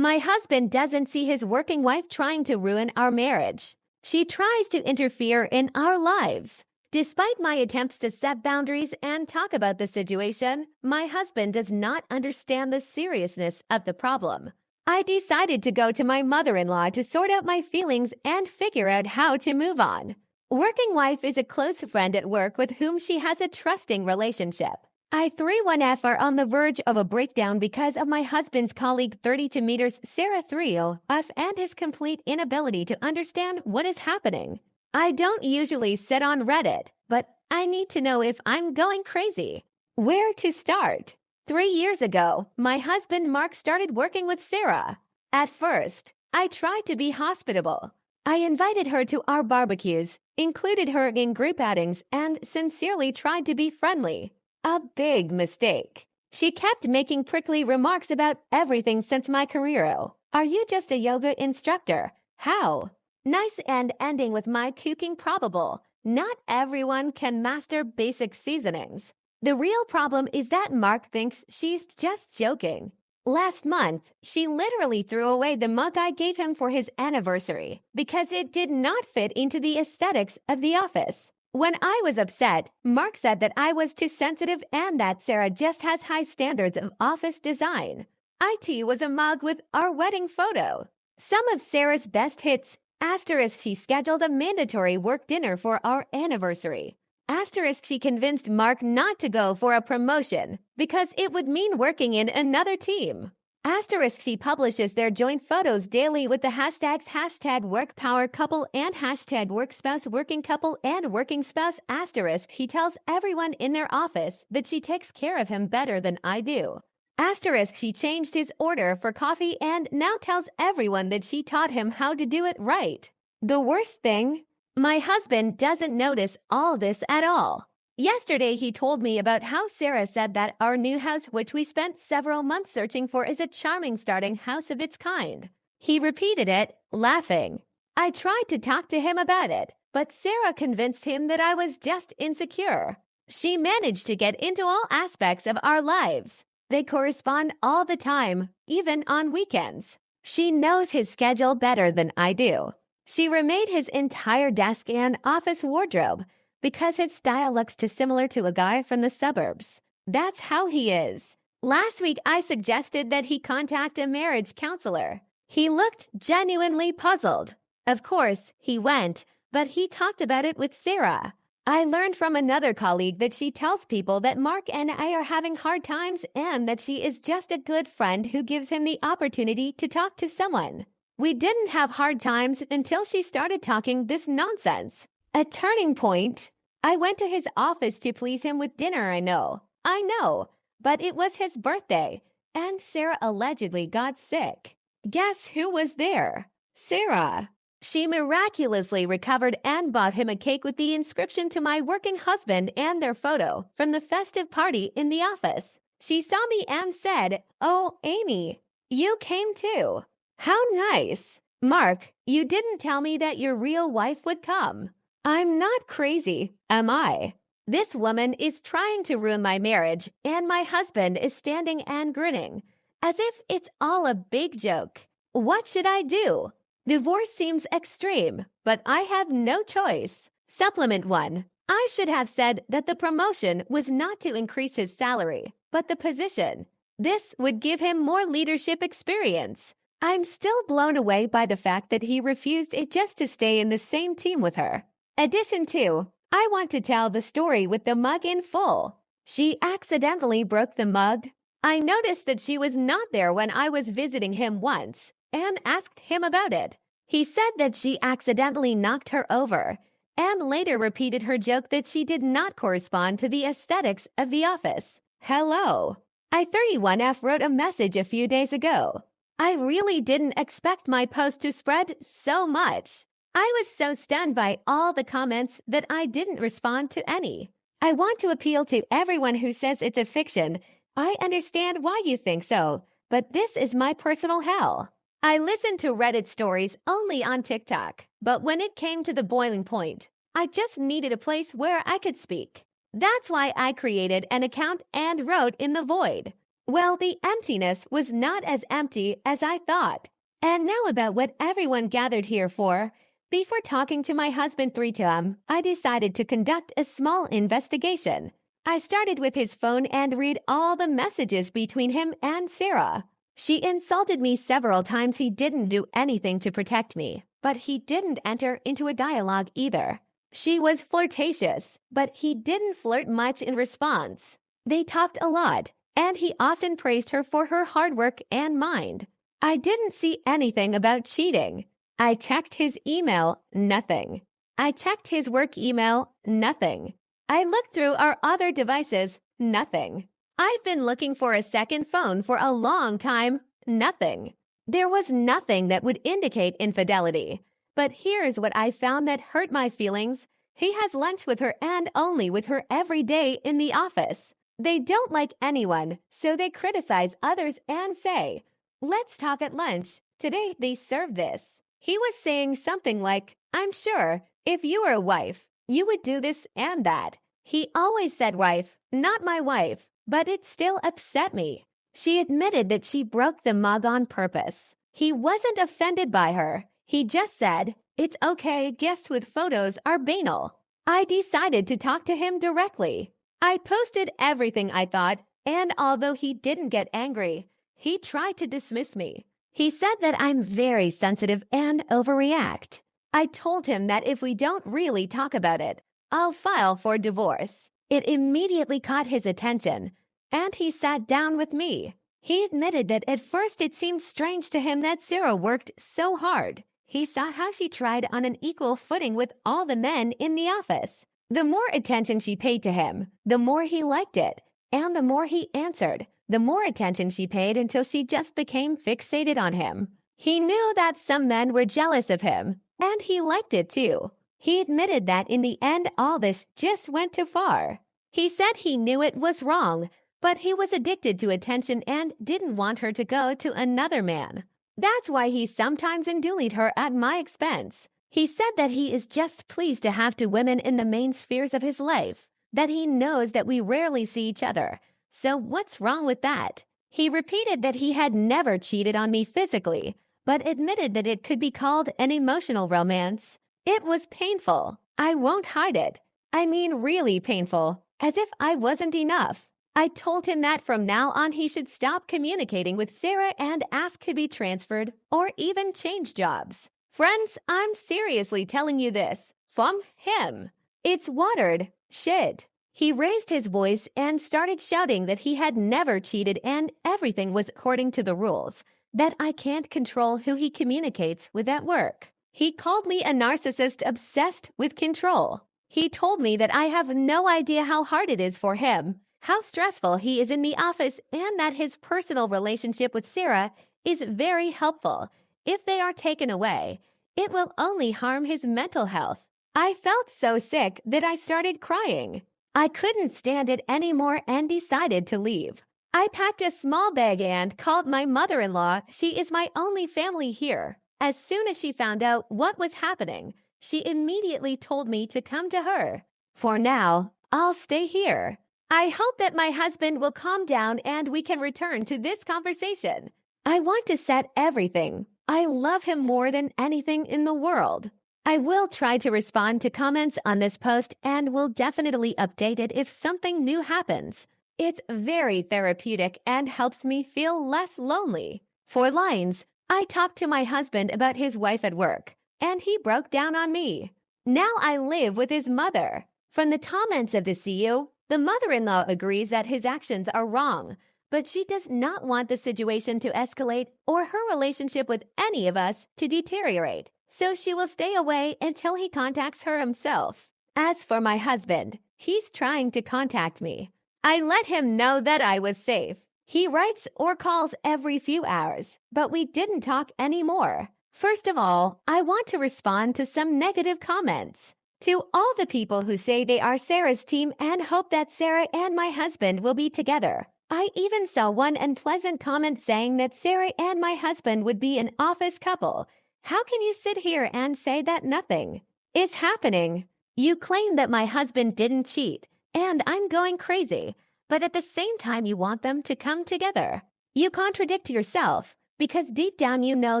My husband doesn't see his working wife trying to ruin our marriage. She tries to interfere in our lives. Despite my attempts to set boundaries and talk about the situation, my husband does not understand the seriousness of the problem. I decided to go to my mother-in-law to sort out my feelings and figure out how to move on. Working wife is a close friend at work with whom she has a trusting relationship. I 3-1F are on the verge of a breakdown because of my husband's colleague 32 meters Sarah 3-0F and his complete inability to understand what is happening. I don't usually sit on Reddit, but I need to know if I'm going crazy. Where to start? 3 years ago, my husband Mark started working with Sarah. At first, I tried to be hospitable. I invited her to our barbecues, included her in group outings, and sincerely tried to be friendly. A big mistake. She kept making prickly remarks about everything since my career. Are you just a yoga instructor? How? Nice and ending with my cooking probable. Not everyone can master basic seasonings. The real problem is that Mark thinks she's just joking. Last month, she literally threw away the mug I gave him for his anniversary because it did not fit into the aesthetics of the office. When I was upset, Mark said that I was too sensitive and that Sarah just has high standards of office design. IT was a mug with our wedding photo. Some of Sarah's best hits, asterisk she scheduled a mandatory work dinner for our anniversary. Asterisk she convinced Mark not to go for a promotion because it would mean working in another team. Asterisk she publishes their joint photos daily with the hashtags #WorkPowerCouple and #WorkSpouseWorkingCouple and Working Spouse. Asterisk she tells everyone in their office that she takes care of him better than I do. Asterisk she changed his order for coffee and now tells everyone that she taught him how to do it right. The worst thing? My husband doesn't notice all this at all. Yesterday, he told me about how Sarah said that our new house, which we spent several months searching for, is a charming starting house of its kind. He repeated it, laughing. I tried to talk to him about it, but Sarah convinced him that I was just insecure. She managed to get into all aspects of our lives. They correspond all the time, even on weekends. She knows his schedule better than I do. She remade his entire desk and office wardrobe because his style looks too similar to a guy from the suburbs. That's how he is. Last week, I suggested that he contact a marriage counselor. He looked genuinely puzzled. Of course, he went, but he talked about it with Sarah. I learned from another colleague that she tells people that Mark and I are having hard times and that she is just a good friend who gives him the opportunity to talk to someone. We didn't have hard times until she started talking this nonsense. A turning point. I went to his office to please him with dinner, I know, but it was his birthday, and Sarah allegedly got sick. Guess who was there? Sarah. She miraculously recovered and bought him a cake with the inscription to my working husband and their photo from the festive party in the office. She saw me and said, "Oh, Amy, you came too. How nice. Mark, you didn't tell me that your real wife would come." I'm not crazy, am I? This woman is trying to ruin my marriage, and my husband is standing and grinning, as if it's all a big joke. What should I do? Divorce seems extreme, but I have no choice. Supplement 1. I should have said that the promotion was not to increase his salary, but the position. This would give him more leadership experience. I'm still blown away by the fact that he refused it just to stay in the same team with her. Addition 2. I want to tell the story with the mug in full. She accidentally broke the mug. I noticed that she was not there when I was visiting him once and asked him about it. He said that she accidentally knocked her over and later repeated her joke that she did not correspond to the aesthetics of the office. Hello. I 31F wrote a message a few days ago. I really didn't expect my post to spread so much. I was so stunned by all the comments that I didn't respond to any. I want to appeal to everyone who says it's a fiction. I understand why you think so, but this is my personal hell. I listened to Reddit stories only on TikTok, but when it came to the boiling point, I just needed a place where I could speak. That's why I created an account and wrote in the void. Well, the emptiness was not as empty as I thought. And now about what everyone gathered here for. Before talking to my husband 3 times, I decided to conduct a small investigation. I started with his phone and read all the messages between him and Sarah. She insulted me several times. He didn't do anything to protect me, but he didn't enter into a dialogue either. She was flirtatious, but he didn't flirt much in response. They talked a lot, and he often praised her for her hard work and mind. I didn't see anything about cheating. I checked his email, nothing. I checked his work email, nothing. I looked through our other devices, nothing. I've been looking for a second phone for a long time, nothing. There was nothing that would indicate infidelity. But here's what I found that hurt my feelings. He has lunch with her and only with her every day in the office. They don't like anyone, so they criticize others and say, "Let's talk at lunch. Today they serve this." He was saying something like, "I'm sure, if you were a wife, you would do this and that." He always said wife, not my wife, but it still upset me. She admitted that she broke the mug on purpose. He wasn't offended by her. He just said, "It's okay, gifts with photos are banal." I decided to talk to him directly. I posted everything I thought, and although he didn't get angry, he tried to dismiss me. He said that I'm very sensitive and overreact. I told him that if we don't really talk about it, I'll file for divorce. It immediately caught his attention, and he sat down with me. He admitted that at first it seemed strange to him that Sarah worked so hard. He saw how she tried on an equal footing with all the men in the office. The more attention she paid to him, the more he liked it, and the more he answered, the more attention she paid until she just became fixated on him. He knew that some men were jealous of him, and he liked it too. He admitted that in the end all this just went too far. He said he knew it was wrong, but he was addicted to attention and didn't want her to go to another man. That's why he sometimes indulged her at my expense. He said that he is just pleased to have 2 women in the main spheres of his life, that he knows that we rarely see each other. So what's wrong with that? He repeated that he had never cheated on me physically, but admitted that it could be called an emotional romance. It was painful. I won't hide it. I mean really painful, as if I wasn't enough. I told him that from now on he should stop communicating with Sarah and ask to be transferred or even change jobs. Friends, I'm seriously telling you this. From him. It's watered shit. He raised his voice and started shouting that he had never cheated and everything was according to the rules, that I can't control who he communicates with at work. He called me a narcissist obsessed with control. He told me that I have no idea how hard it is for him, how stressful he is in the office, and that his personal relationship with Sarah is very helpful. If they are taken away, it will only harm his mental health. I felt so sick that I started crying. I couldn't stand it anymore and decided to leave. I packed a small bag and called my mother-in-law. She is my only family here. As soon as she found out what was happening, she immediately told me to come to her. For now, I'll stay here. I hope that my husband will calm down and we can return to this conversation. I want to set everything. I love him more than anything in the world. I will try to respond to comments on this post and will definitely update it if something new happens. It's very therapeutic and helps me feel less lonely. For lines, I talked to my husband about his wife at work, and he broke down on me. Now I live with his mother. From the comments of the CEO, the mother-in-law agrees that his actions are wrong, but she does not want the situation to escalate or her relationship with any of us to deteriorate, so she will stay away until he contacts her himself. As for my husband, he's trying to contact me. I let him know that I was safe. He writes or calls every few hours, but we didn't talk anymore. First of all, I want to respond to some negative comments. To all the people who say they are Sarah's team and hope that Sarah and my husband will be together. I even saw one unpleasant comment saying that Sarah and my husband would be an office couple. How can you sit here and say that nothing is happening? You claim that my husband didn't cheat, and I'm going crazy. but at the same time you want them to come together. You contradict yourself because deep down you know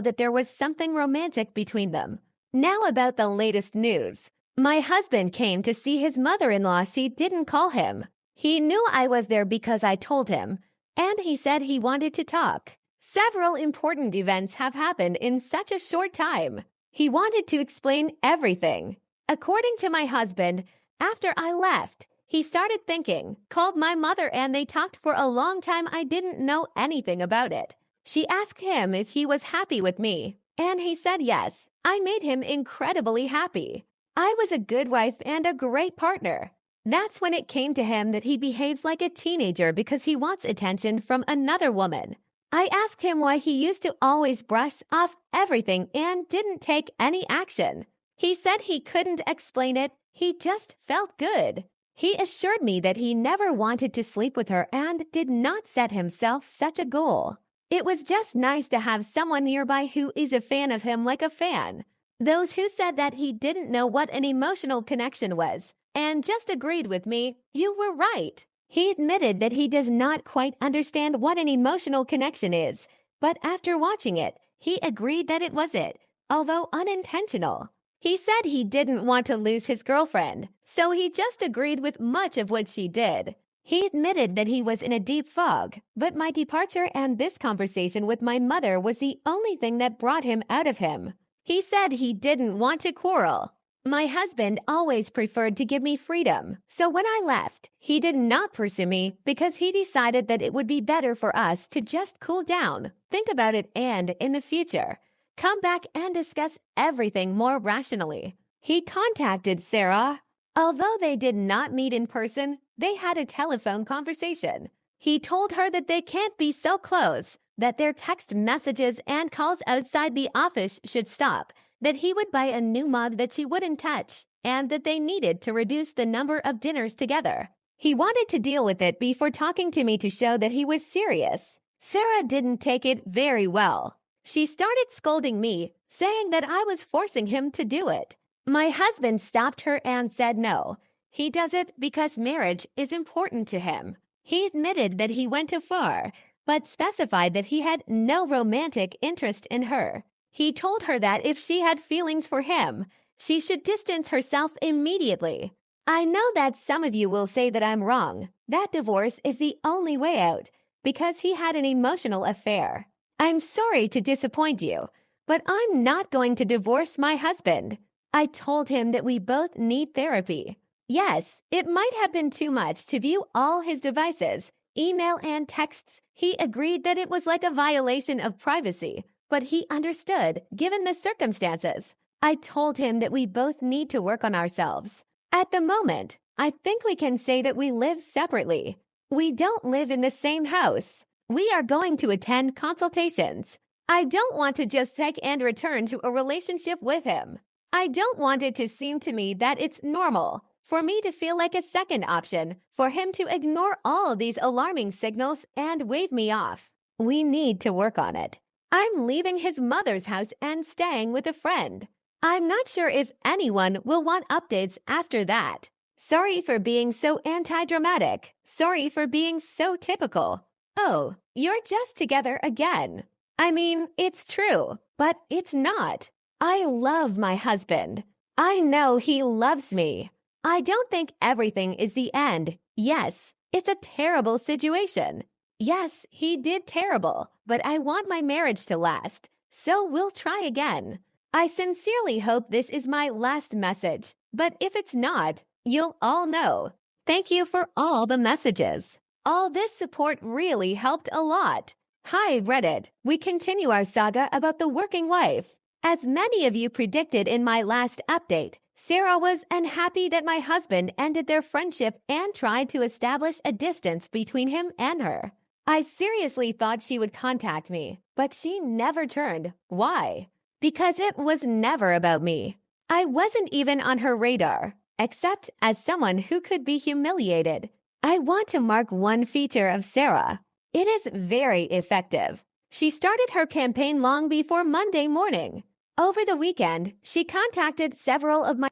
that there was something romantic between them. Now about the latest news. My husband came to see his mother-in-law. She didn't call him. He knew I was there because I told him, and he said he wanted to talk. Several important events have happened in such a short time. He wanted to explain everything. According to my husband, after I left, he started thinking, called my mother, and they talked for a long time. I didn't know anything about it. She asked him if he was happy with me, and he said yes. I made him incredibly happy. I was a good wife and a great partner. That's when it came to him that he behaves like a teenager because he wants attention from another woman. I asked him why he used to always brush off everything and didn't take any action. He said he couldn't explain it, he just felt good. He assured me that he never wanted to sleep with her and did not set himself such a goal. It was just nice to have someone nearby who is a fan of him like a fan. Those who said that he didn't know what an emotional connection was and just agreed with me, you were right. He admitted that he does not quite understand what an emotional connection is, but after watching it, he agreed that it was it, although unintentional. He said he didn't want to lose his girlfriend, so he just agreed with much of what she did. He admitted that he was in a deep fog, but my departure and this conversation with my mother was the only thing that brought him out of him. He said he didn't want to quarrel. My husband always preferred to give me freedom, so when I left, he did not pursue me because he decided that it would be better for us to just cool down, think about it, and, in the future, come back and discuss everything more rationally. He contacted Sarah. Although they did not meet in person, they had a telephone conversation. He told her that they can't be so close, that their text messages and calls outside the office should stop, that he would buy a new mug that she wouldn't touch, and that they needed to reduce the number of dinners together. He wanted to deal with it before talking to me to show that he was serious. Sarah didn't take it very well. She started scolding me, saying that I was forcing him to do it. My husband stopped her and said no. He does it because marriage is important to him. He admitted that he went too far, but specified that he had no romantic interest in her. He told her that if she had feelings for him, she should distance herself immediately. I know that some of you will say that I'm wrong, that divorce is the only way out, because he had an emotional affair. I'm sorry to disappoint you, but I'm not going to divorce my husband. I told him that we both need therapy. Yes, it might have been too much to view all his devices, email and texts. He agreed that it was like a violation of privacy, but he understood, given the circumstances. I told him that we both need to work on ourselves. At the moment, I think we can say that we live separately. We don't live in the same house. We are going to attend consultations. I don't want to just take and return to a relationship with him. I don't want it to seem to me that it's normal for me to feel like a second option, for him to ignore all these alarming signals and wave me off. We need to work on it. I'm leaving his mother's house and staying with a friend. I'm not sure if anyone will want updates after that. Sorry for being so anti-dramatic. Sorry for being so typical. Oh, you're just together again. I mean, it's true, but it's not. I love my husband. I know he loves me. I don't think everything is the end. Yes, it's a terrible situation. Yes, he did terrible, but I want my marriage to last, so we'll try again. I sincerely hope this is my last message, but if it's not, you'll all know. Thank you for all the messages. All this support really helped a lot. Hi, Reddit. We continue our saga about the working wife. As many of you predicted in my last update, Sarah was unhappy that my husband ended their friendship and tried to establish a distance between him and her. I seriously thought she would contact me, but she never turned. Why? Because it was never about me. I wasn't even on her radar, except as someone who could be humiliated. I want to mark one feature of Sarah. It is very effective. She started her campaign long before Monday morning. Over the weekend, she contacted several of my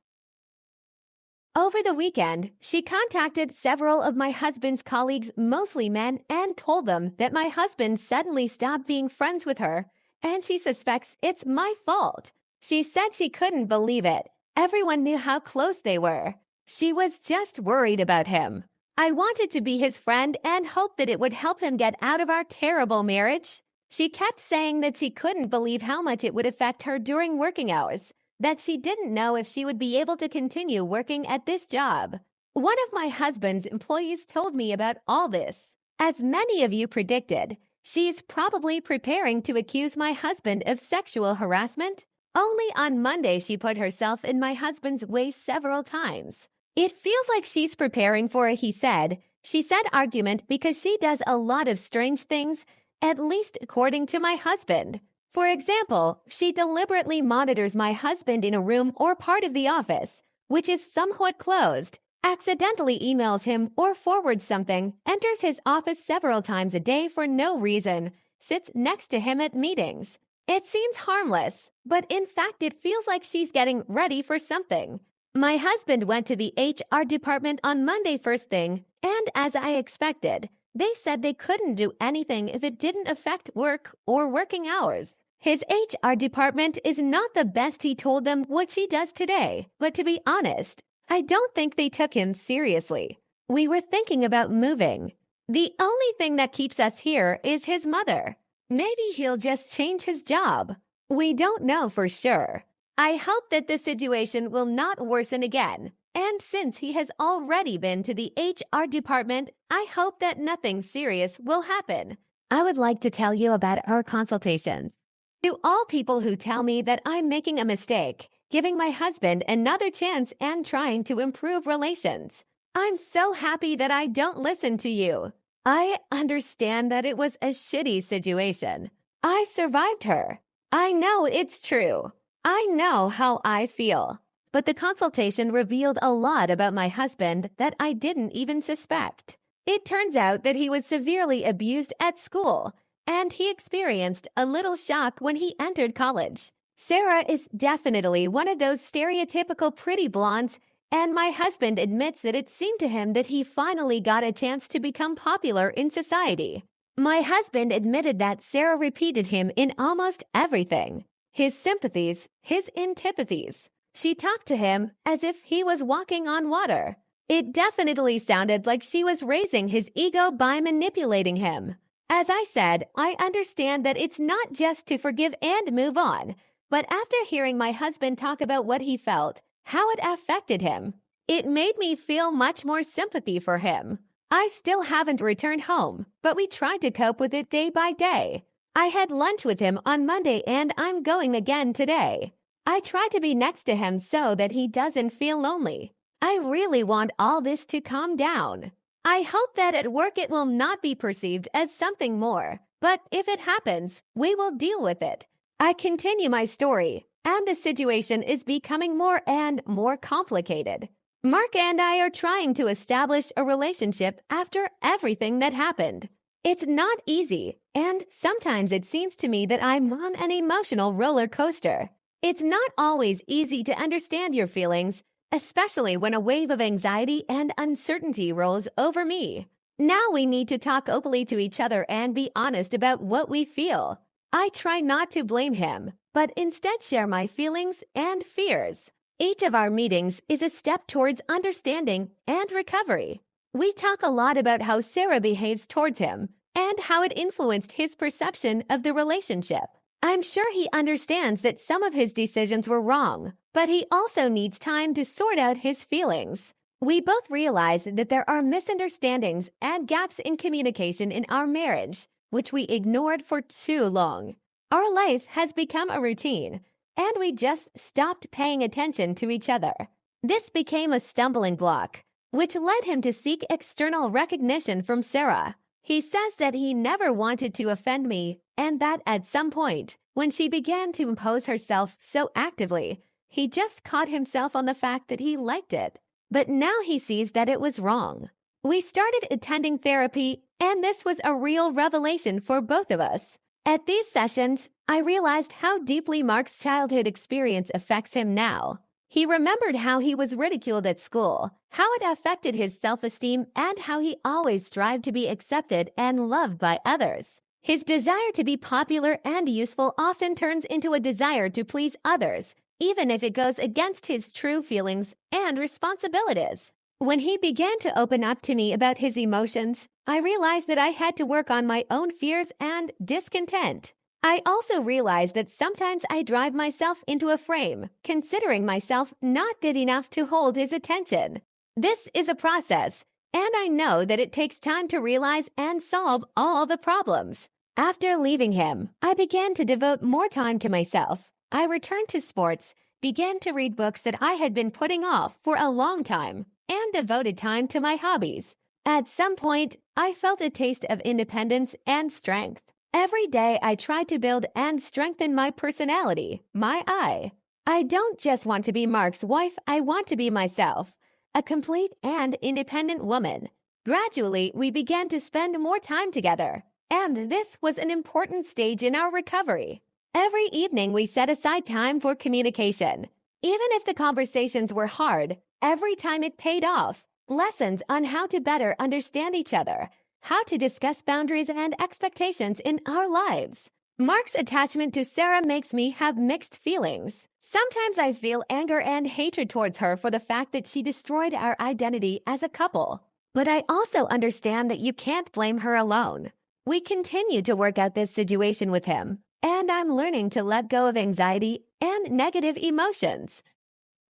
Over the weekend, she contacted several of my husband's colleagues, mostly men, and told them that my husband suddenly stopped being friends with her, and she suspects it's my fault. She said she couldn't believe it. Everyone knew how close they were. She was just worried about him. I wanted to be his friend and hoped that it would help him get out of our terrible marriage. She kept saying that she couldn't believe how much it would affect her during working hours, that she didn't know if she would be able to continue working at this job. One of my husband's employees told me about all this. As many of you predicted, she's probably preparing to accuse my husband of sexual harassment. Only on Monday she put herself in my husband's way several times. It feels like she's preparing for a he said, she said argument because she does a lot of strange things, at least according to my husband. For example, she deliberately monitors my husband in a room or part of the office, which is somewhat closed, accidentally emails him or forwards something, enters his office several times a day for no reason, sits next to him at meetings. It seems harmless, but in fact it feels like she's getting ready for something. My husband went to the HR department on Monday first thing, and as I expected, they said they couldn't do anything if it didn't affect work or working hours. His HR department is not the best, he told them, what she does today. But to be honest, I don't think they took him seriously. We were thinking about moving. The only thing that keeps us here is his mother. Maybe he'll just change his job. We don't know for sure. I hope that the situation will not worsen again. And since he has already been to the HR department, I hope that nothing serious will happen. I would like to tell you about our consultations. To all people who tell me that I'm making a mistake, giving my husband another chance and trying to improve relations, I'm so happy that I don't listen to you. I understand that it was a shitty situation. I survived her. I know it's true. I know how I feel. But the consultation revealed a lot about my husband that I didn't even suspect. It turns out that he was severely abused at school, and he experienced a little shock when he entered college. Sarah is definitely one of those stereotypical pretty blondes, and my husband admits that it seemed to him that he finally got a chance to become popular in society. My husband admitted that Sarah repeated him in almost everything. His sympathies, his antipathies. She talked to him as if he was walking on water. It definitely sounded like she was raising his ego by manipulating him. As I said, I understand that it's not just to forgive and move on, but after hearing my husband talk about what he felt, how it affected him, it made me feel much more sympathy for him. I still haven't returned home, but we tried to cope with it day by day. I had lunch with him on Monday and I'm going again today. I try to be next to him so that he doesn't feel lonely. I really want all this to calm down. I hope that at work it will not be perceived as something more, but if it happens, we will deal with it. I continue my story, and the situation is becoming more and more complicated. Mark and I are trying to establish a relationship after everything that happened. It's not easy, and sometimes it seems to me that I'm on an emotional roller coaster. It's not always easy to understand your feelings, especially when a wave of anxiety and uncertainty rolls over me. Now we need to talk openly to each other and be honest about what we feel. I try not to blame him, but instead share my feelings and fears. Each of our meetings is a step towards understanding and recovery. We talk a lot about how Sarah behaves towards him and how it influenced his perception of the relationship. I'm sure he understands that some of his decisions were wrong, but he also needs time to sort out his feelings. We both realize that there are misunderstandings and gaps in communication in our marriage, which we ignored for too long. Our life has become a routine, and we just stopped paying attention to each other. This became a stumbling block, which led him to seek external recognition from Sarah. He says that he never wanted to offend me, and that at some point, when she began to impose herself so actively, he just caught himself on the fact that he liked it. But now he sees that it was wrong. We started attending therapy, and this was a real revelation for both of us. At these sessions, I realized how deeply Mark's childhood experience affects him now. He remembered how he was ridiculed at school, how it affected his self-esteem, and how he always strived to be accepted and loved by others. His desire to be popular and useful often turns into a desire to please others, even if it goes against his true feelings and responsibilities. When he began to open up to me about his emotions, I realized that I had to work on my own fears and discontent. I also realized that sometimes I drive myself into a frame, considering myself not good enough to hold his attention. This is a process, and I know that it takes time to realize and solve all the problems. After leaving him, I began to devote more time to myself. I returned to sports, began to read books that I had been putting off for a long time, and devoted time to my hobbies. At some point, I felt a taste of independence and strength. Every day, I tried to build and strengthen my personality, my I. I don't just want to be Mark's wife, I want to be myself, a complete and independent woman. Gradually, we began to spend more time together, and this was an important stage in our recovery. Every evening, we set aside time for communication. Even if the conversations were hard, every time it paid off. Lessons on how to better understand each other, how to discuss boundaries and expectations in our lives. Mark's attachment to Sarah makes me have mixed feelings. Sometimes I feel anger and hatred towards her for the fact that she destroyed our identity as a couple. But I also understand that you can't blame her alone. We continue to work out this situation with him, and I'm learning to let go of anxiety and negative emotions.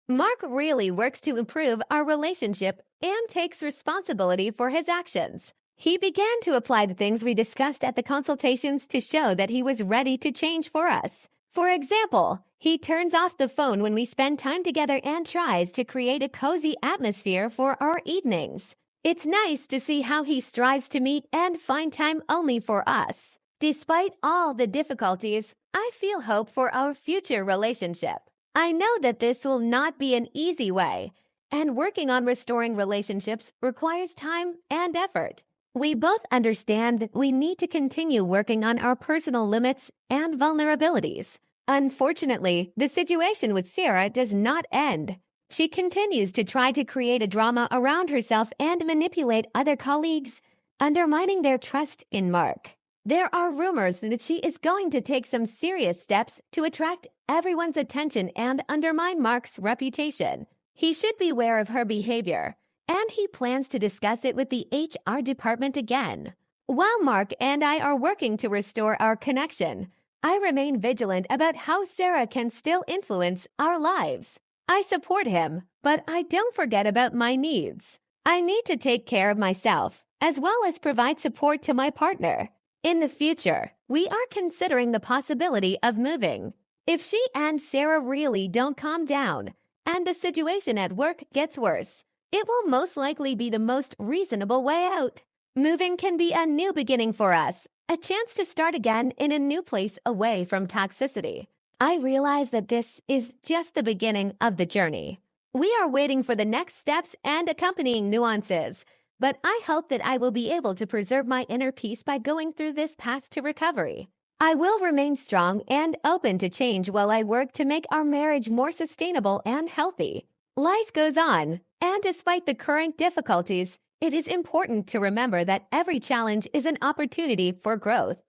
Mark really works to improve our relationship and takes responsibility for his actions. He began to apply the things we discussed at the consultations to show that he was ready to change for us. For example, he turns off the phone when we spend time together and tries to create a cozy atmosphere for our evenings. It's nice to see how he strives to meet and find time only for us. Despite all the difficulties, I feel hope for our future relationship. I know that this will not be an easy way, and working on restoring relationships requires time and effort. We both understand that we need to continue working on our personal limits and vulnerabilities. Unfortunately, the situation with Sarah does not end. She continues to try to create a drama around herself and manipulate other colleagues, undermining their trust in Mark. There are rumors that she is going to take some serious steps to attract everyone's attention and undermine Mark's reputation. He should beware of her behavior, and he plans to discuss it with the HR department again. While Mark and I are working to restore our connection, I remain vigilant about how Sarah can still influence our lives. I support him, but I don't forget about my needs. I need to take care of myself, as well as provide support to my partner. In the future, we are considering the possibility of moving. If she and Sarah really don't calm down, and the situation at work gets worse, it will most likely be the most reasonable way out. Moving can be a new beginning for us, a chance to start again in a new place away from toxicity. I realize that this is just the beginning of the journey. We are waiting for the next steps and accompanying nuances, but I hope that I will be able to preserve my inner peace by going through this path to recovery. I will remain strong and open to change while I work to make our marriage more sustainable and healthy. Life goes on, and despite the current difficulties, it is important to remember that every challenge is an opportunity for growth.